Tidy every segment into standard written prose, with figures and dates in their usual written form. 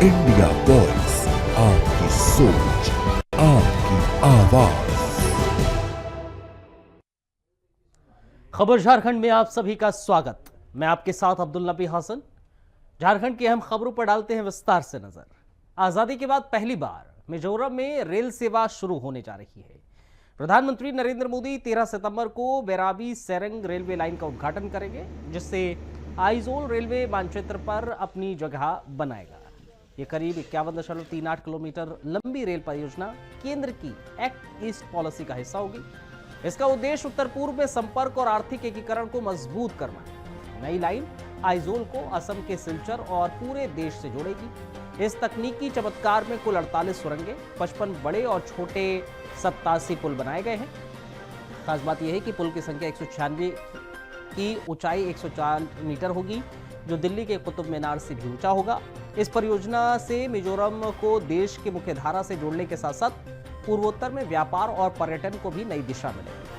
India voice, आपकी सोच, आपकी आवाज। खबर झारखंड में आप सभी का स्वागत। मैं आपके साथ अब्दुल नबी हसन। झारखंड की अहम खबरों पर डालते हैं विस्तार से नजर। आजादी के बाद पहली बार मिजोरम में रेल सेवा शुरू होने जा रही है। प्रधानमंत्री नरेंद्र मोदी 13 सितंबर को बेराबी सेरंग रेलवे लाइन का उद्घाटन करेंगे, जिससे आइजोल रेलवे मानचित्र पर अपनी जगह बनाएगा। ये करीब 51.38 किलोमीटर लंबी रेल परियोजना केंद्र की एक्ट ईस्ट पॉलिसी का हिस्सा होगी। इसका उद्देश्य उत्तर पूर्व में संपर्क और आर्थिक एकीकरण को मजबूत करना है। नई लाइन आइजोल को असम के सिलचर और पूरे देश से जोड़ेगी। इस तकनीकी चमत्कार में कुल 48 सुरंगें, 55 बड़े और छोटे 87 पुल बनाए गए हैं। खास बात यह है कि पुल की संख्या 196 की ऊंचाई 104 मीटर होगी, जो दिल्ली के कुतुब मीनार से भी ऊंचा होगा। इस परियोजना से मिजोरम को देश की मुख्य धारा से जोड़ने के साथ साथ पूर्वोत्तर में व्यापार और पर्यटन को भी नई दिशा मिलेगी।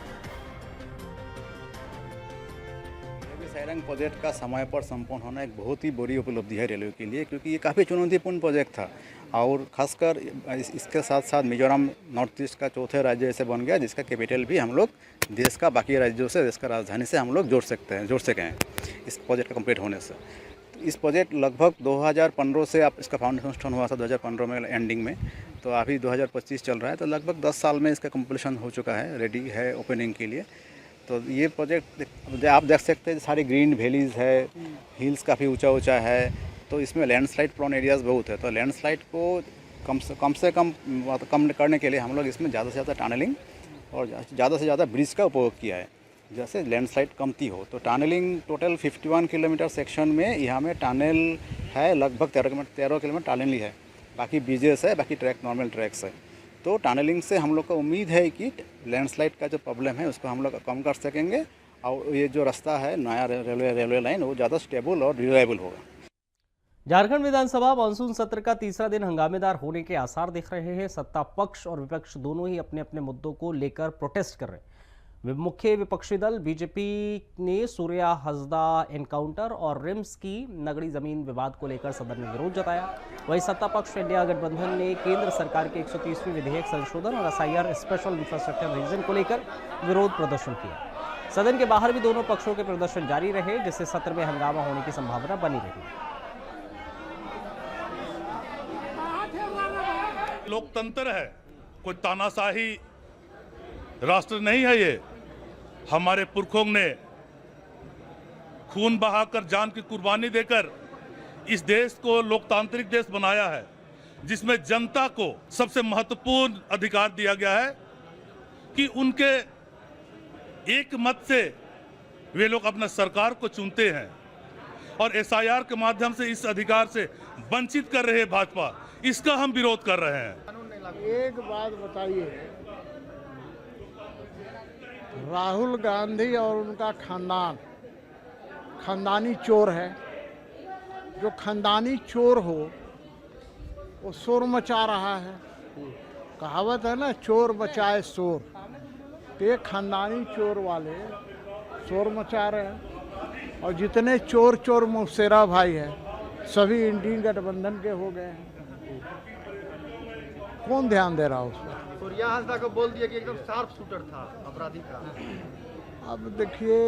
सेरंग प्रोजेक्ट का समय पर संपन्न होना एक बहुत ही बड़ी उपलब्धि है रेलवे के लिए, क्योंकि ये काफ़ी चुनौतीपूर्ण प्रोजेक्ट था और खासकर इसके साथ साथ मिजोरम नॉर्थ ईस्ट का चौथे राज्य ऐसे बन गया जिसका कैपिटल भी हम लोग देश का बाकी राज्यों से, देश का राजधानी से हम लोग जोड़ सके हैं इस प्रोजेक्ट का कंप्लीट होने से। तो इस प्रोजेक्ट लगभग 2015 से आप इसका फाउंडेशन स्टोन हुआ था 2015 में एंडिंग में, तो अभी 2025 चल रहा है, तो लगभग 10 साल में इसका कंप्लीशन हो चुका है, रेडी है ओपनिंग के लिए। तो ये प्रोजेक्ट आप देख सकते हैं, सारी ग्रीन वैलीज़ है, हिल्स काफ़ी ऊंचा है, तो इसमें लैंडस्लाइड प्रोन एरियाज़ बहुत है। तो लैंडस्लाइड को कम करने के लिए हम लोग इसमें ज़्यादा से ज़्यादा टनलिंग और ज़्यादा से ज़्यादा ब्रिज का उपयोग किया है, जैसे लैंडस्लाइड कमती हो। तो टनलिंग टोटल 51 किलोमीटर सेक्शन में यहाँ में टनल है, लगभग 13 किलोमीटर टनल है, बाकी ब्रिजेस है, बाकी ट्रैक नॉर्मल ट्रैक्स है। तो टनलिंग से हम लोग को उम्मीद है कि लैंडस्लाइड का जो प्रॉब्लम है उसको हम लोग कम कर सकेंगे और ये जो रास्ता है नया रेलवे लाइन वो ज़्यादा स्टेबल और रिलायबल होगा। झारखंड विधानसभा मानसून सत्र का तीसरा दिन हंगामेदार होने के आसार दिख रहे हैं। सत्ता पक्ष और विपक्ष दोनों ही अपने अपने मुद्दों को लेकर प्रोटेस्ट कर रहे हैं। मुख्य विपक्षी दल बीजेपी ने सूर्या हसदा एनकाउंटर और रिम्स की नगड़ी जमीन विवाद को लेकर सदन में विरोध जताया। वहीं सत्ता पक्ष इंडिया गठबंधन ने केंद्र सरकार के 130वें विधेयक संशोधन और एसआईआर स्पेशल इंफ्रास्ट्रक्चर रीजन को लेकर विरोध प्रदर्शन किया। सदन के बाहर भी दोनों पक्षों के प्रदर्शन जारी रहे, जिससे सत्र में हंगामा होने की संभावना बनी रही। लोकतंत्र है, कोई तानाशाही राष्ट्र नहीं है। ये हमारे पुरखों ने खून बहाकर, जान की कुर्बानी देकर इस देश को लोकतांत्रिक देश बनाया है, जिसमें जनता को सबसे महत्वपूर्ण अधिकार दिया गया है कि उनके एक मत से वे लोग अपना सरकार को चुनते हैं। और एसआईआर के माध्यम से इस अधिकार से वंचित कर रहे भाजपा, इसका हम विरोध कर रहे हैं। एक बात बताइए, राहुल गांधी और उनका खानदान खानदानी चोर है। जो खानदानी चोर हो वो शोर मचा रहा है। कहावत है ना, चोर बचाए शोर। तो ये खानदानी चोर वाले शोर मचा रहे हैं और जितने चोर मौसेरा भाई है सभी इंडियन गठबंधन के हो गए हैं। कौन ध्यान दे रहा है उस पर? सूर्या हसदा को बोल दिया कि एकदम शार्प शूटर था अपराधी का। अब देखिए,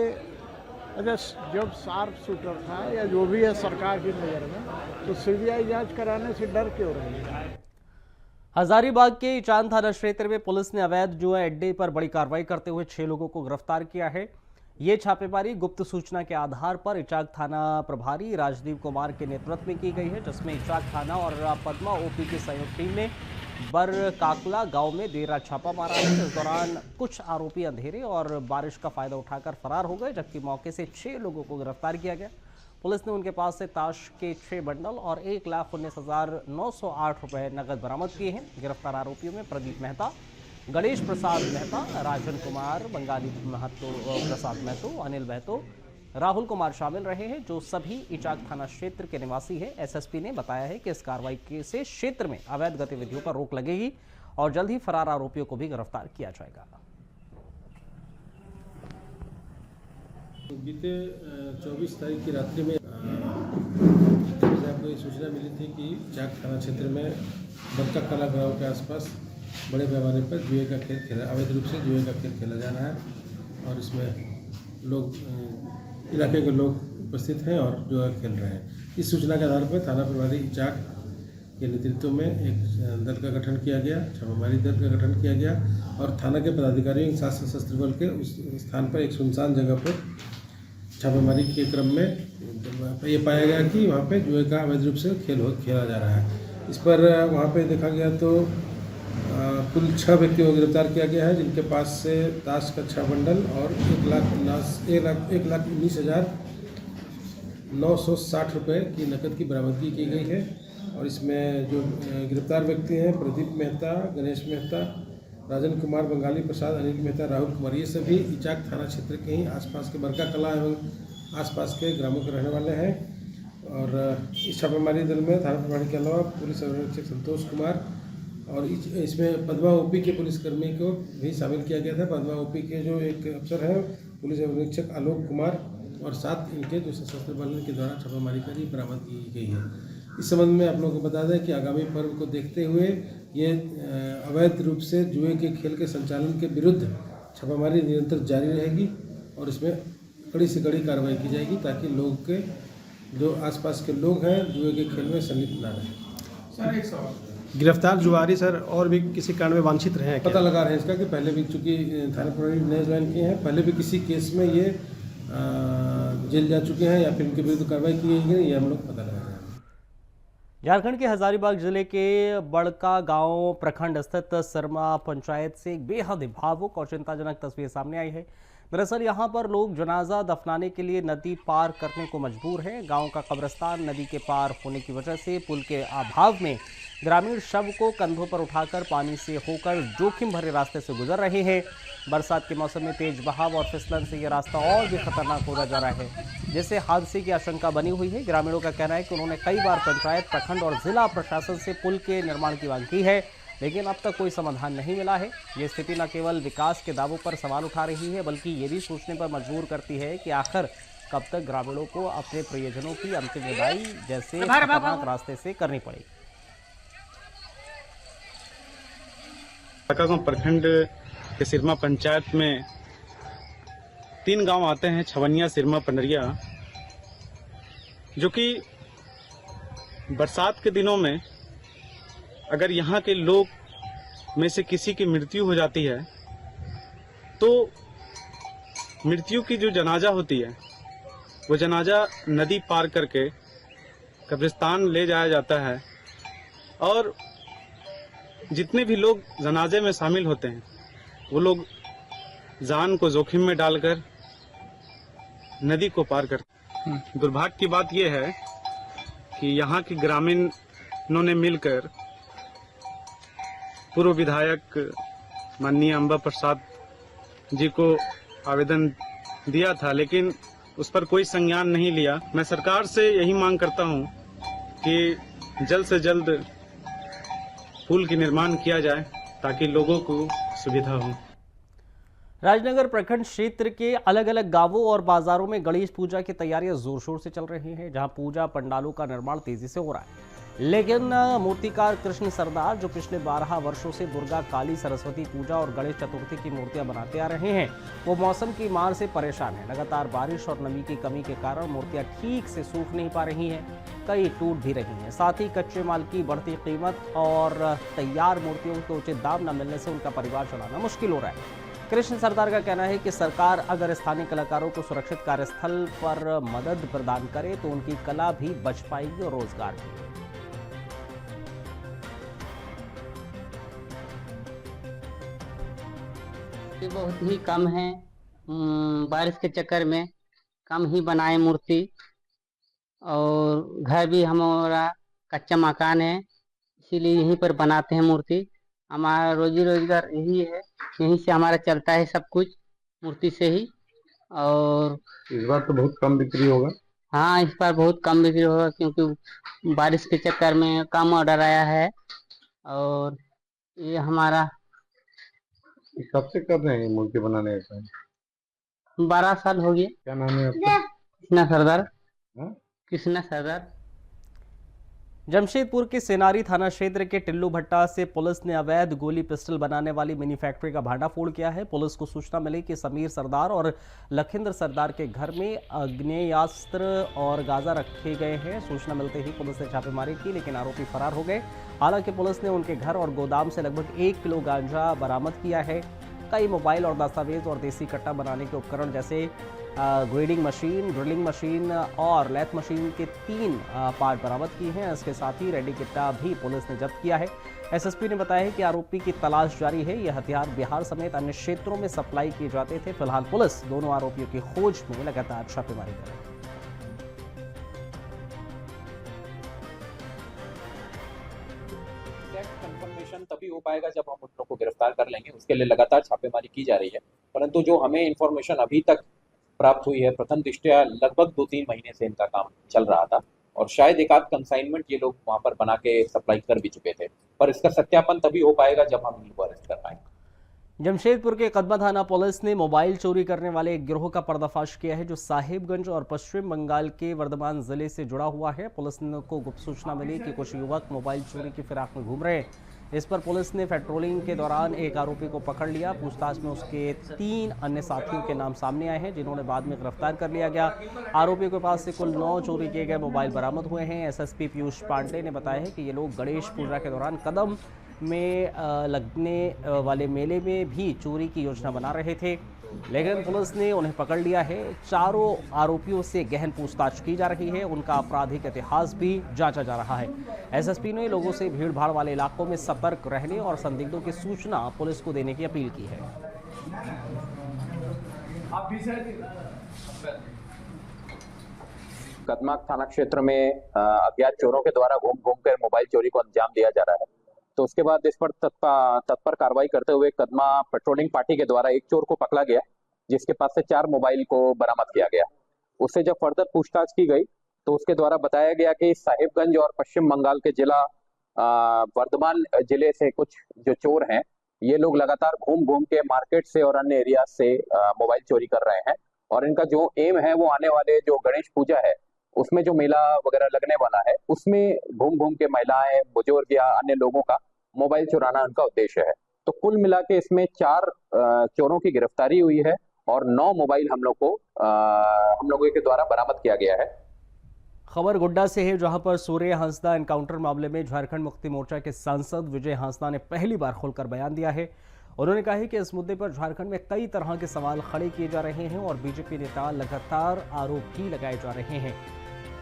अच्छा जब शार्प शूटर था या जो भी है सरकार की नज़र में, तो सीबीआई जांच कराने से डर क्यों रही है? हजारीबाग के इचान थाना क्षेत्र में पुलिस ने अवैध जुआ अड्डे पर बड़ी कार्रवाई करते हुए 6 लोगों को गिरफ्तार किया है। ये छापेमारी गुप्त सूचना के आधार पर इचाक थाना प्रभारी राजदीप कुमार के नेतृत्व में की गई है, जिसमें इचाक थाना और पद्मा ओपी की संयुक्त टीम ने बर काकला गांव में देर रात छापा मारा है। इस दौरान कुछ आरोपी अंधेरे और बारिश का फायदा उठाकर फरार हो गए, जबकि मौके से 6 लोगों को गिरफ्तार किया गया। पुलिस ने उनके पास से ताश के 6 बंडल और 1,19,908 रुपए नकद बरामद किए हैं। गिरफ्तार आरोपियों में प्रदीप मेहता, गणेश प्रसाद मेहता, राजन कुमार, बंगाली प्रसाद महतो, अनिल महतो, राहुल कुमार शामिल रहे हैं, जो सभी इचाक थाना क्षेत्र के निवासी हैं। एसएसपी ने बताया है कि इस कार्रवाई से क्षेत्र में अवैध गतिविधियों पर रोक लगेगी और जल्द ही फरार आरोपियों को भी गिरफ्तार किया जाएगा। बीते 24 तारीख की रात्रि में को ये सूचना मिली थी कि चाक थाना क्षेत्र में बरका कला गाँव के आसपास बड़े पैमाने पर जुए का खेल खेला, अवैध रूप से जुए का खेल खेला जा रहा है और इसमें लोग इलाके के लोग उपस्थित हैं और जुआ खेल रहे हैं। इस सूचना के आधार पर थाना प्रभारी चाक के नेतृत्व में एक दल का गठन किया गया, छापामारी दल का गठन किया गया और थाना के पदाधिकारियों के साथ सशस्त्र बल के उस स्थान पर एक सुनसान जगह पर छापेमारी के क्रम में ये पाया गया कि वहाँ पे जुए का अवैध रूप से खेला जा रहा है। इस पर वहाँ पे देखा गया तो कुल 6 व्यक्तियों को गिरफ्तार किया गया है, जिनके पास से ताश का 6 बंडल और 1,19,960 रुपये की नकद की बरामदगी की गई है। और इसमें जो गिरफ्तार व्यक्ति हैं प्रदीप मेहता, गणेश मेहता, राजन कुमार, बंगाली प्रसाद, अनिल मेहता, राहुल कुमार, ये सभी इचाक थाना क्षेत्र के ही आसपास के बरका कला एवं आसपास के ग्रामों के रहने वाले हैं। और इस छापेमारी दल में थाना प्रभारी के अलावा पुलिस अधीक्षक संतोष कुमार और इसमें पद्मा ओपी के पुलिसकर्मी को भी शामिल किया गया था। पद्मा ओपी के जो एक अफसर हैं पुलिस अधीक्षक आलोक कुमार और 7 इनके जो सशस्त्र बल के द्वारा छापेमारी करी बरामद की गई है। इस संबंध में आप लोगों को बता दें कि आगामी पर्व को देखते हुए ये अवैध रूप से जुए के खेल के संचालन के विरुद्ध छापामारी निरंतर जारी रहेगी और इसमें कड़ी से कड़ी कार्रवाई की जाएगी ताकि लोग के जो आसपास के लोग हैं जुए के खेल में संलिप्त ना रहें। सर एक सवाल, गिरफ्तार जुआरी सर और भी किसी कारण में वांछित रहे हैं क्या? पता लगा रहे हैं इसका कि पहले भी चूँकि थाना प्रभारी नए ज्वाइन किए हैं, पहले भी किसी केस में ये जेल जा चुके हैं या फिर उनके विरुद्ध कार्रवाई की गई है, ये हम लोग पता लगा रहे हैं। झारखंड के हजारीबाग जिले के बड़का गांव प्रखंड स्थित सरमा पंचायत से एक बेहद भावुक और चिंताजनक तस्वीर सामने आई है। दरअसल यहां पर लोग जनाजा दफनाने के लिए नदी पार करने को मजबूर हैं। गांव का कब्रिस्तान नदी के पार होने की वजह से पुल के अभाव में ग्रामीण शव को कंधों पर उठाकर पानी से होकर जोखिम भरे रास्ते से गुजर रहे हैं। बरसात के मौसम में तेज बहाव और फिसलन से यह रास्ता और भी खतरनाक होता जा रहा है, जिससे हादसे की आशंका बनी हुई है। ग्रामीणों का कहना है कि उन्होंने कई बार पंचायत, प्रखंड और जिला प्रशासन से पुल के निर्माण की मांग की है, लेकिन अब तक कोई समाधान नहीं मिला है। ये स्थिति न केवल विकास के दावों पर सवाल उठा रही है, बल्कि ये भी सोचने पर मजबूर करती है कि आखिर कब तक ग्रामीणों को अपने प्रियजनों की अंतिम विदाई जैसे खतरनाक रास्ते से करनी पड़ेगी। गांव प्रखंड के सिरमा पंचायत में 3 गांव आते हैं, छवनिया, सिरमा, पंडरिया, जो कि बरसात के दिनों में अगर यहाँ के लोग में से किसी की मृत्यु हो जाती है तो मृत्यु की जो जनाजा होती है वो जनाजा नदी पार करके कब्रिस्तान ले जाया जाता है और जितने भी लोग जनाजे में शामिल होते हैं वो लोग जान को जोखिम में डालकर नदी को पार करते हैं। दुर्भाग्य की बात यह है कि यहाँ के ग्रामीणों ने मिलकर पूर्व विधायक माननीय अंबा प्रसाद जी को आवेदन दिया था, लेकिन उस पर कोई संज्ञान नहीं लिया। मैं सरकार से यही मांग करता हूं कि जल्द से जल्द पुल की निर्माण किया जाए ताकि लोगों को सुविधा हो। राजनगर प्रखंड क्षेत्र के अलग अलग गांवों और बाजारों में गणेश पूजा की तैयारियां जोर शोर से चल रही हैं, जहां पूजा पंडालों का निर्माण तेजी से हो रहा है। लेकिन मूर्तिकार कृष्ण सरदार, जो पिछले 12 वर्षों से दुर्गा, काली, सरस्वती पूजा और गणेश चतुर्थी की मूर्तियां बनाते आ रहे हैं, वो मौसम की मार से परेशान है। लगातार बारिश और नमी की कमी के कारण मूर्तियां ठीक से सूख नहीं पा रही हैं, कई टूट भी रही हैं। साथ ही कच्चे माल की बढ़ती कीमत और तैयार मूर्तियों को उचित दाम न मिलने से उनका परिवार चलाना मुश्किल हो रहा है। कृष्ण सरदार का कहना है कि सरकार अगर स्थानीय कलाकारों को सुरक्षित कार्यस्थल पर मदद प्रदान करे तो उनकी कला भी बच पाएगी और रोजगार भी। बहुत ही कम है, बारिश के चक्कर में कम ही बनाए मूर्ति, और घर भी हमारा कच्चा मकान है, इसीलिए यहीं पर बनाते हैं मूर्ति। हमारा रोजी रोजगार यही है, यहीं से हमारा चलता है सब कुछ, मूर्ति से ही। और इस बार तो बहुत कम बिक्री होगा। हाँ, इस बार बहुत कम बिक्री होगा क्योंकि बारिश के चक्कर में कम ऑर्डर आया है। और ये हमारा कब से कर रहे हैं मूर्ति बनाने का? 12 साल हो गया। क्या नाम है आपका? कृष्णा सरदार। हाँ? कृष्णा सरदार। जमशेदपुर के सेनारी थाना क्षेत्र के टिल्लू भट्टा से पुलिस ने अवैध गोली पिस्टल बनाने वाली मिनी फैक्ट्री का भांडाफोड़ किया है। पुलिस को सूचना मिली कि समीर सरदार और लखिंद्र सरदार के घर में आग्नेयास्त्र और गाजा रखे गए हैं। सूचना मिलते ही पुलिस ने छापेमारी की, लेकिन आरोपी फरार हो गए। हालांकि पुलिस ने उनके घर और गोदाम से लगभग 1 किलो गांजा बरामद किया है। कई मोबाइल और दस्तावेज और देसी कट्टा बनाने के उपकरण जैसे ग्रेडिंग मशीन, ड्रिलिंग मशीन और लैथ मशीन के 3 पार्ट बरामद किए हैं। इसके साथ ही रेडी किट्टा भी पुलिस ने जब्त किया है। एसएसपी ने बताया है कि आरोपी की तलाश जारी है। यह हथियार बिहार समेत अन्य क्षेत्रों में सप्लाई किए जाते थे। फिलहाल पुलिस दोनों आरोपियों की खोज में लगातार छापेमारी कर रही है। कंफर्मेशन तभी हो पाएगा जब हम उन लोगों को गिरफ्तार कर लेंगे। उसके लिए लगातार छापेमारी की जा रही है, परंतु जो हमें इंफॉर्मेशन अभी तक प्राप्त हुई है, प्रथम दृष्टया लगभग 2-3 महीने से इनका काम चल रहा था और शायद एक आध कंसाइनमेंट ये लोग वहां पर बना के सप्लाई कर भी चुके थे, पर इसका सत्यापन तभी हो पाएगा जब हम इनको अरेस्ट कर पाएंगे। जमशेदपुर के कदमा थाना पुलिस ने मोबाइल चोरी करने वाले एक गिरोह का पर्दाफाश किया है, जो साहिबगंज और पश्चिम बंगाल के वर्धमान जिले से जुड़ा हुआ है। पुलिस को गुप्त सूचना मिली कि कुछ युवक मोबाइल चोरी की फिराक में घूम रहे हैं। इस पर पुलिस ने पेट्रोलिंग के दौरान एक आरोपी को पकड़ लिया। पूछताछ में उसके 3 अन्य साथियों के नाम सामने आए हैं, जिन्होंने बाद में गिरफ्तार कर लिया गया। आरोपी के पास से कुल 9 चोरी किए गए मोबाइल बरामद हुए हैं। एसएसपी पीयूष पांडे ने बताया है कि ये लोग गणेश पूजा के दौरान कदम में लगने वाले मेले में भी चोरी की योजना बना रहे थे, लेकिन पुलिस ने उन्हें पकड़ लिया है। चारों आरोपियों से गहन पूछताछ की जा रही है। उनका आपराधिक इतिहास भी जांचा जा रहा है। एसएसपी ने लोगों से भीड़भाड़ वाले इलाकों में सतर्क रहने और संदिग्धों की सूचना पुलिस को देने की अपील की है। कदमा थाना क्षेत्र में अज्ञात चोरों के द्वारा घूम घूम कर मोबाइल चोरी को अंजाम दिया जा रहा है, तो उसके बाद इस पर तत्पर कार्रवाई करते हुए कदमा पेट्रोलिंग पार्टी के द्वारा एक चोर को पकड़ा गया, जिसके पास से 4 मोबाइल को बरामद किया गया। उससे जब फर्दर पूछताछ की गई तो उसके द्वारा बताया गया कि साहिबगंज और पश्चिम बंगाल के जिला वर्धमान जिले से कुछ जो चोर हैं, ये लोग लगातार घूम घूम के मार्केट से और अन्य एरिया से मोबाइल चोरी कर रहे हैं और इनका जो एम है वो आने वाले जो गणेश पूजा है उसमें जो मेला वगैरह लगने वाला है, उसमें घूम घूम के महिलाएं, बुजुर्ग या अन्य लोगों का मोबाइल चुराना उनका उद्देश्य है। तो कुल मिला के इसमें 4 चोरों की गिरफ्तारी हुई है और 9 मोबाइल हम लोगों के द्वारा बरामद किया गया है। खबर गोड्डा से है, जहां पर सूर्य हांसदा एनकाउंटर मामले में झारखंड मुक्ति मोर्चा के सांसद विजय हांसदा ने पहली बार खुलकर बयान दिया है। उन्होंने कहा है कि इस मुद्दे पर झारखंड में कई तरह के सवाल खड़े किए जा रहे हैं और बीजेपी नेता लगातार आरोप भी लगाए जा रहे हैं।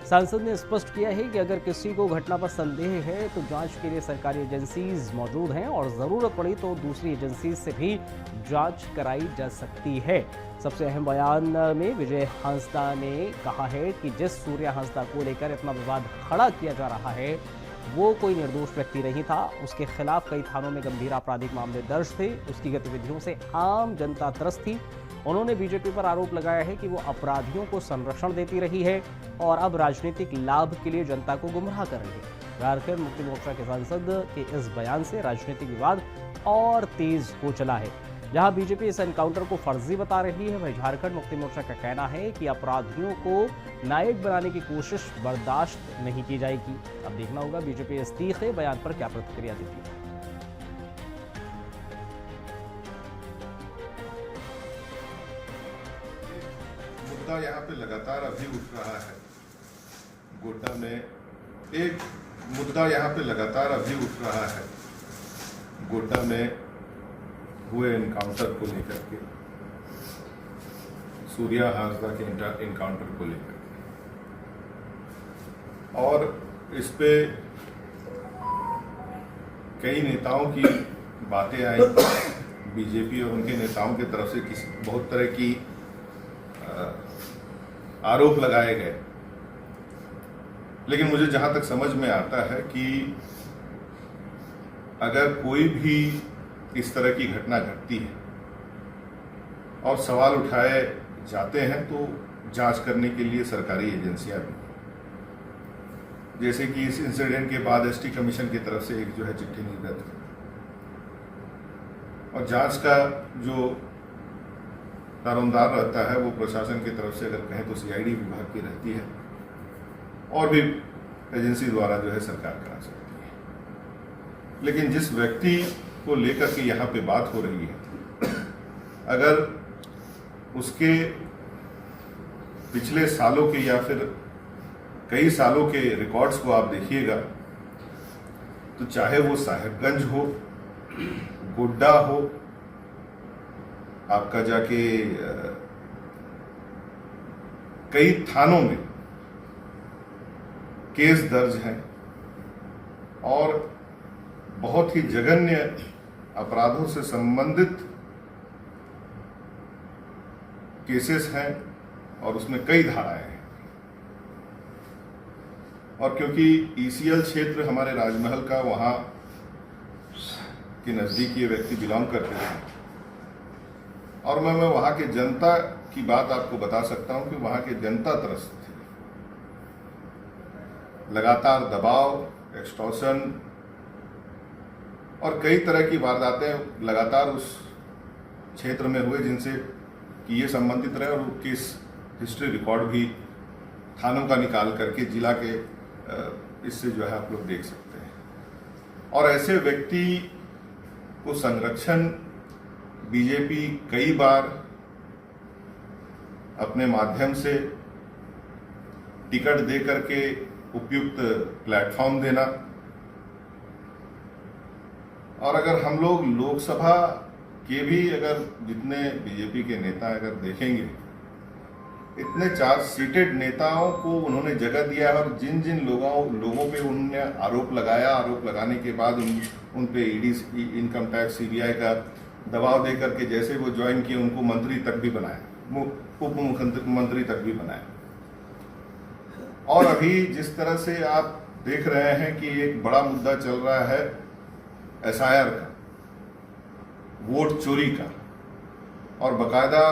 सांसद ने स्पष्ट किया है कि अगर किसी को घटना पर संदेह है तो जांच के लिए सरकारी एजेंसीज मौजूद हैं और ज़रूरत पड़ी तो दूसरी एजेंसीज से भी जांच कराई जा सकती है। सबसे अहम बयान में विजय हांसदा ने कहा है कि जिस सूर्य हांसदा को लेकर इतना विवाद खड़ा किया जा रहा है वो कोई निर्दोष व्यक्ति नहीं था। उसके खिलाफ कई थानों में गंभीर आपराधिक मामले दर्ज थे। उसकी गतिविधियों से आम जनता त्रस्त थी। उन्होंने बीजेपी पर आरोप लगाया है कि वो अपराधियों को संरक्षण देती रही है और अब राजनीतिक लाभ के लिए जनता को गुमराह कर रही है। झारखंड मुक्ति मोर्चा के सांसद के इस बयान से राजनीतिक विवाद और तेज हो चला है। जहां बीजेपी इस एनकाउंटर को फर्जी बता रही है, वहीं झारखंड मुक्ति मोर्चा का कहना है कि अपराधियों को नायक बनाने की कोशिश बर्दाश्त नहीं की जाएगी। अब देखना होगा बीजेपी इस तीखे बयान पर क्या प्रतिक्रिया देती है। मुद्दा यहाँ पे लगातार अभी उठ रहा है। गोड्डा में एक मुद्दा यहाँ पे लगातार अभी उठ रहा है। गोड्डा में हुए एनकाउंटर को लेकर के, सूर्या हांसदा के एनकाउंटर को लेकर के, और इस पे कई नेताओं की बातें आई। बीजेपी और उनके नेताओं की तरफ से बहुत तरह की आरोप लगाए गए, लेकिन मुझे जहां तक समझ में आता है कि अगर कोई भी इस तरह की घटना घटती है और सवाल उठाए जाते हैं तो जांच करने के लिए सरकारी एजेंसियां भी, जैसे कि इस इंसिडेंट के बाद एसटी कमीशन की तरफ से एक जो है चिट्ठी निर्गत है और जांच का जो दारोमदार रहता है वो प्रशासन की तरफ से अगर कहें तो सीआईडी विभाग की रहती है और भी एजेंसी द्वारा जो है सरकार करा सकती है। लेकिन जिस व्यक्ति को लेकर के यहाँ पे बात हो रही है, अगर उसके पिछले सालों के या फिर कई सालों के रिकॉर्ड्स को आप देखिएगा, तो चाहे वो साहिबगंज हो, गोड्डा हो, आपका जाके कई थानों में केस दर्ज हैं और बहुत ही जघन्य अपराधों से संबंधित केसेस हैं और उसमें कई धाराएं हैं। और क्योंकि ईसीएल क्षेत्र हमारे राजमहल का वहां के नजदीक ये व्यक्ति बिलोंग करते थे और मैं वहां के जनता की बात आपको बता सकता हूं कि वहां के जनता त्रस्त थी। लगातार दबाव, एक्सटॉर्शन और कई तरह की वारदातें लगातार उस क्षेत्र में हुए जिनसे कि ये संबंधित रहे और केस हिस्ट्री रिकॉर्ड भी थानों का निकाल करके जिला के इससे जो है आप लोग देख सकते हैं। और ऐसे व्यक्ति को संरक्षण बीजेपी कई बार अपने माध्यम से टिकट दे करके उपयुक्त प्लेटफॉर्म देना, और अगर हम लोग लोकसभा के भी अगर जितने बीजेपी के नेता अगर देखेंगे, इतने 4 सीटेड नेताओं को उन्होंने जगह दिया है और जिन जिन लोगों पे उन्होंने आरोप लगाया, आरोप लगाने के बाद उन पे ईडी, इनकम टैक्स, सीबीआई का दबाव दे करके जैसे वो ज्वाइन किए उनको मंत्री तक भी बनाया, उप मुख्यमंत्री तक भी बनाया। और अभी जिस तरह से आप देख रहे हैं कि एक बड़ा मुद्दा चल रहा है एसआईआर का, वोट चोरी का, और बकायदा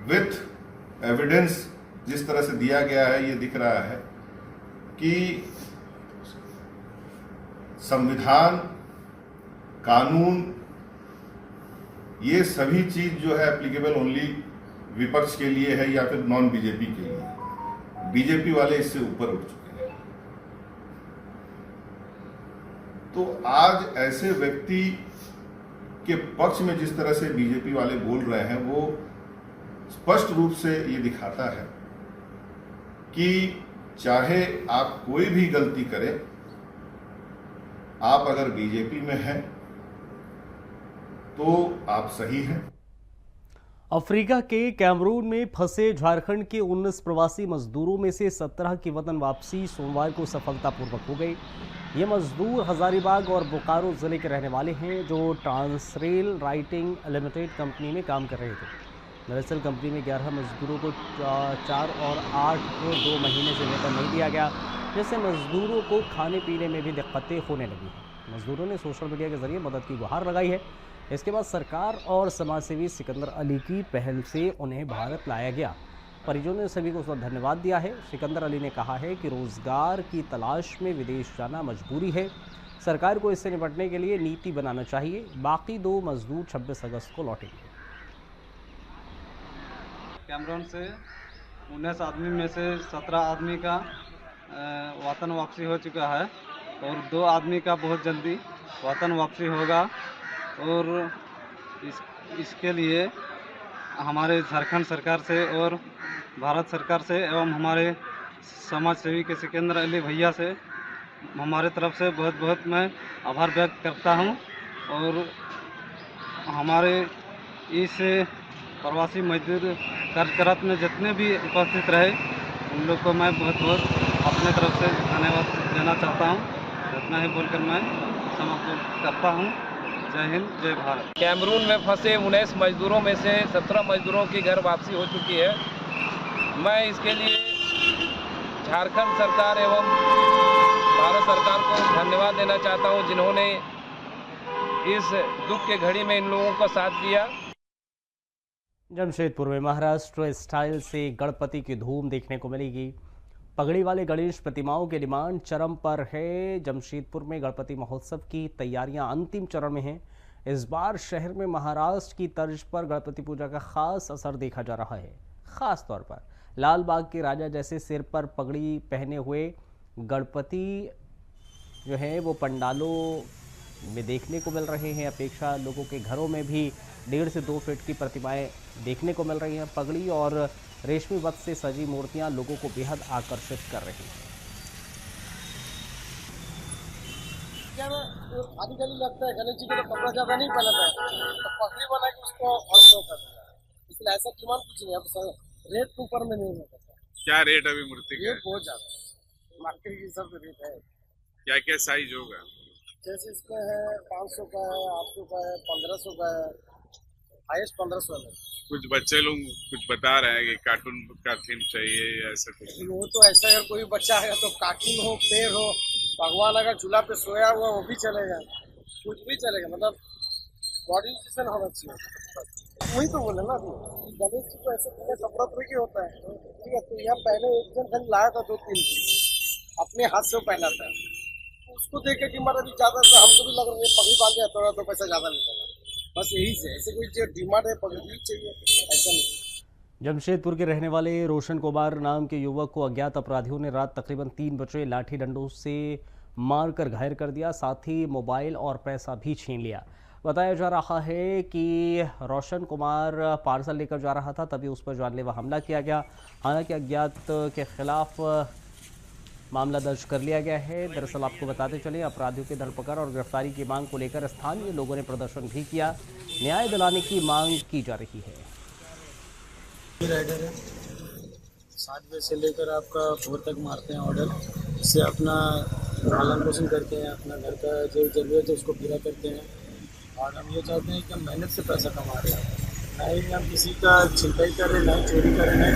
विथ एविडेंस जिस तरह से दिया गया है, ये दिख रहा है कि संविधान, कानून, ये सभी चीज जो है एप्लीकेबल ओनली विपक्ष के लिए है या फिर नॉन बीजेपी के लिए। बीजेपी वाले इससे ऊपर उठ चुके हैं। तो आज ऐसे व्यक्ति के पक्ष में जिस तरह से बीजेपी वाले बोल रहे हैं, वो स्पष्ट रूप से ये दिखाता है कि चाहे आप कोई भी गलती करें, आप अगर बीजेपी में हैं तो आप सही हैं। अफ्रीका के कैमरून में फंसे झारखंड के 19 प्रवासी मजदूरों में से 17 की वतन वापसी सोमवार को सफलतापूर्वक हो गई। ये मजदूर हजारीबाग और बोकारो जिले के रहने वाले हैं जो ट्रांसरेल राइटिंग लिमिटेड कंपनी में काम कर रहे थे। दरअसल कंपनी में 11 मजदूरों को 4 और 8 को 2 महीने से वेतन नहीं दिया गया, जिससे मजदूरों को खाने पीने में भी दिक्कतें होने लगी हैं। मजदूरों ने सोशल मीडिया के जरिए मदद की गुहार लगाई है। इसके बाद सरकार और समाजसेवी सिकंदर अली की पहल से उन्हें भारत लाया गया। परिजनों ने सभी को धन्यवाद दिया है। सिकंदर अली ने कहा है कि रोजगार की तलाश में विदेश जाना मजबूरी है, सरकार को इससे निपटने के लिए नीति बनाना चाहिए। बाकी 2 मजदूर 26 अगस्त को लौटेंगे। कैमरून से 19 आदमी में से 17 आदमी का वतन वापसी हो चुका है और 2 आदमी का बहुत जल्दी वतन वापसी होगा। और इसके लिए हमारे झारखंड सरकार से और भारत सरकार से एवं हमारे समाज सेवी के सिकंदर अली भैया से हमारे तरफ से बहुत बहुत मैं आभार व्यक्त करता हूं। और हमारे इस प्रवासी मजदूर कार्यक्रम में जितने भी उपस्थित रहे उन लोग को मैं बहुत बहुत अपने तरफ से धन्यवाद देना चाहता हूं। इतना ही बोलकर मैं समाप्त करता हूं। जय हिंद, जय भारत। कैमरून में फंसे 19 मजदूरों में से 17 मजदूरों की घर वापसी हो चुकी है। मैं इसके लिए झारखंड सरकार एवं भारत सरकार को धन्यवाद देना चाहता हूं, जिन्होंने इस दुख के घड़ी में इन लोगों का साथ दिया। जमशेदपुर में महाराष्ट्र स्टाइल से गणपति की धूम देखने को मिलेगी। पगड़ी वाले गणेश प्रतिमाओं की डिमांड चरम पर है। जमशेदपुर में गणपति महोत्सव की तैयारियां अंतिम चरण में हैं। इस बार शहर में महाराष्ट्र की तर्ज पर गणपति पूजा का खास असर देखा जा रहा है। खास तौर पर लाल बाग के राजा जैसे सिर पर पगड़ी पहने हुए गणपति जो है वो पंडालों में देखने को मिल रहे हैं। अपेक्षा लोगों के घरों में भी 1.5 से 2 फीट की प्रतिमाएं देखने को मिल रही हैं। पगड़ी और रेशमी वस्त्र से सजी मूर्तियां लोगों को बेहद आकर्षित कर रही हैं। आदिकली लगता है गणेश जी को तो कपड़ा ज्यादा नहीं पहनता है, तो पगड़ी बना के उसको और शो कर दिया, इसलिए ऐसा डिमांड कुछ नहीं है। अब रेट ऊपर में नहीं होता। क्या रेट अभी मूर्ति का? ये बहुत ज्यादा मार्केट की सब रेट है। क्या क्या साइज होगा? जैसे इसमें है 500 का है, 800 का है, 1500 का है, हाईएस्ट 1500 है। कुछ बच्चे लोग कुछ बता रहे हैं कि कार्टून का थीम चाहिए या ऐसा कुछ। वो तो ऐसा अगर कोई बच्चा आएगा तो कार्टून हो, पेड़ हो, भगवान अगर झूला पे सोया हुआ वो भी चलेगा, कुछ भी चलेगा, मतलब मॉडिफिकेशन होना चाहिए। वही तो बोले ना, गणेश जी को ऐसे नवरात्र की होता है, ठीक है। तो यह पहले एक जन खाली लाया था 2-3 अपने हाथ से पहना था, उसको देख के कि हमारा भी ज्यादा था, हमको भी लग रहा है पगड़ी बांध दिया तो पैसा ज्यादा मिलेगा, बस यही से। ऐसे कोई जो डिमांड है पगड़ी चाहिए ऐसा नहीं। जमशेदपुर के रहने वाले रोशन कुमार नाम के युवक को अज्ञात अपराधियों ने रात तकरीबन 3 बजे लाठी डंडों से मारकर घायल कर दिया, साथ ही मोबाइल और पैसा भी छीन लिया। बताया जा रहा है कि रोशन कुमार पार्सल लेकर जा रहा था, तभी उस पर जानलेवा हमला किया गया। हालांकि अज्ञात के खिलाफ मामला दर्ज कर लिया गया है। दरअसल आपको बताते चले, अपराधियों की धरपकड़ और गिरफ्तारी की मांग को लेकर स्थानीय लोगों ने प्रदर्शन भी किया। न्याय दिलाने की मांग की जा रही है। राइडर है, 7 बजे से लेकर आपका भोर तक मारते हैं ऑर्डर, इससे अपना पालन पोषण करते हैं, अपना घर का जो जरूरत है उसको पूरा करते हैं। और हम ये चाहते हैं कि हम मेहनत से पैसा कमा रहे हैं, ना ही हम किसी का छिनताई कर रहे हैं, ना ही चोरी कर रहे हैं,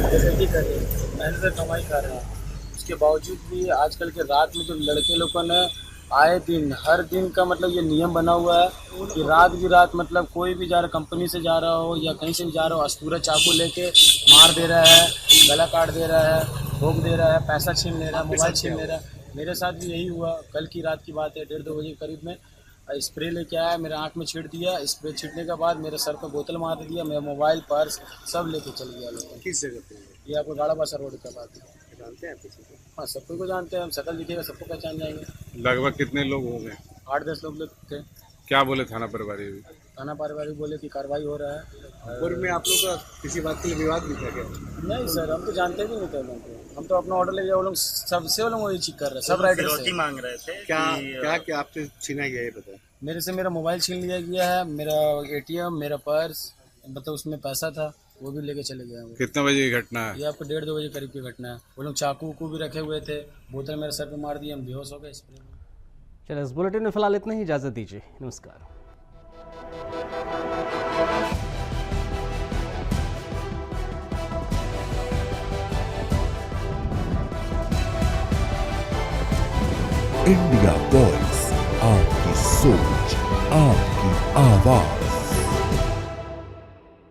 बेइज्जती कर रहे हैं, मेहनत से कमाई कर रहे हैं। उसके बावजूद भी आजकल के रात में जो लड़के लोगों ने आए दिन हर दिन का मतलब ये नियम बना हुआ है कि रात की रात मतलब कोई भी जा रहा, कंपनी से जा रहा हो या कहीं से भी जा रहा हो, अस्तूरा चाकू लेके मार दे रहा है, गला काट दे रहा है, ठोक दे रहा है, पैसा छीन ले रहा है, मोबाइल छीन ले रहा है। मेरे साथ भी यही हुआ, कल की रात की बात है, 1:30-2 बजे के करीब में स्प्रे लेके आया, मेरे आँख में छींट दिया। स्प्रे छींटने के बाद मेरे सर पर बोतल मार दिया, मेरा मोबाइल पर्स सब लेके चल गया लोग। किस जगह पे? ये आपको गाड़ा बासा रोड का बात है। जानते हैं किसी को? हाँ, सबको को जानते हैं, हम शकल दिखेगा सबको पहचान जाएंगे। लगभग कितने लोग हो गए? 8-10 लोग थे। क्या बोले थाना प्रभारी? थाना प्रभारी बोले कि कार्रवाई हो रहा है। पूर्व में आप लोग का किसी बात के लिए विवाद भी था क्या? नहीं सर, हम तो जानते भी नहीं थे उनको, हम तो अपना ऑर्डर लेके वो लोग सबसे वो लोग वही चेक कर रहे हैं, सब राइडर से मांग रहे थे। क्या आपसे छीना गया ये बताओ? मेरे से मेरा मोबाइल छीन लिया गया है, मेरा ATM, मेरा पर्स, मतलब उसमें पैसा था वो भी लेके चले गए। कितने बजे की घटना है? ये आपको 1:30-2 बजे करीब की घटना है। वो लोग चाकू को भी रखे हुए थे, बोतल मेरे सर पे मार दिए, हम बेहोश हो गए। चलिए, इस बुलेटिन में फिलहाल इतना ही, इजाजत दीजिए, नमस्कार। इंडिया वॉइस, आपकी सोच, आपकी आवाज।